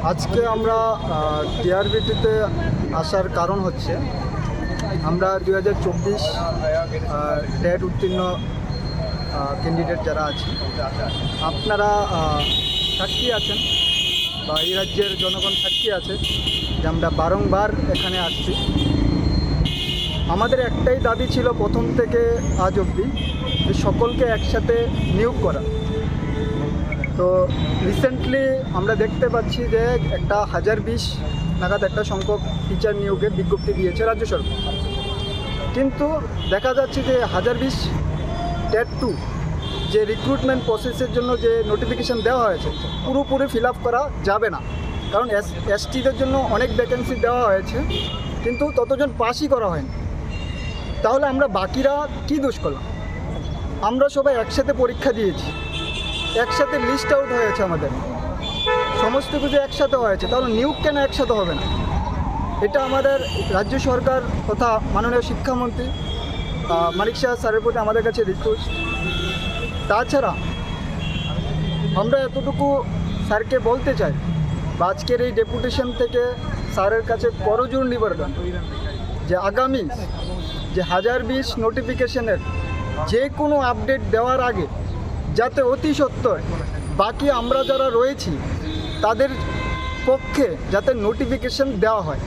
আজকে আমরা টিআরবিটিতে আসার কারণ হচ্ছে আমরা 2024 টেট উত্তীর্ণ ক্যান্ডিডেট যারা আছে, আপনারা সাক্ষী আছেন বা এই রাজ্যের জনগণ সাক্ষী আছে যে আমরা বারংবার এখানে আসছি। আমাদের একটাই দাবি ছিল প্রথম থেকে আজ অবধি, যে সকলকে একসাথে নিয়োগ করা। তো রিসেন্টলি আমরা দেখতে পাচ্ছি যে একটা 1020 নাগাদ একটা সংখ্যক টিচার নিয়োগের বিজ্ঞপ্তি দিয়েছে রাজ্য সরকার, কিন্তু দেখা যাচ্ছে যে 1020 টেট 2 যে রিক্রুটমেন্ট প্রসেসের জন্য যে নোটিফিকেশান দেওয়া হয়েছে পুরোপুরি ফিল আপ করা যাবে না, কারণ এসটিদের জন্য অনেক ভ্যাকেন্সি দেওয়া হয়েছে কিন্তু ততজন পাসই করা হয়নি। তাহলে আমরা বাকিরা কী দোষ করলাম? আমরা সবাই একসাথে পরীক্ষা দিয়েছি, একসাথে লিস্ট আউট হয়েছে, আমাদের সমস্ত কিছু একসাথে হয়েছে, তাহলে নিয়োগ কেন একসাথে হবে না? এটা আমাদের রাজ্য সরকার তথা মাননীয় শিক্ষামন্ত্রী মানিক শাহ স্যারের প্রতি আমাদের কাছে রিকোয়েস্ট। তাছাড়া আমরা এতটুকু স্যারকে বলতে চাই বা আজকের এই ডেপুটেশন থেকে স্যারের কাছে করজোড় নিবেদন যে আগামী যে 1020 নোটিফিকেশনের যে কোনো আপডেট দেওয়ার আগে যাতে অতি সত্বর বাকি আমরা যারা রয়েছি তাদের পক্ষে যাতে নোটিফিকেশন দেওয়া হয়।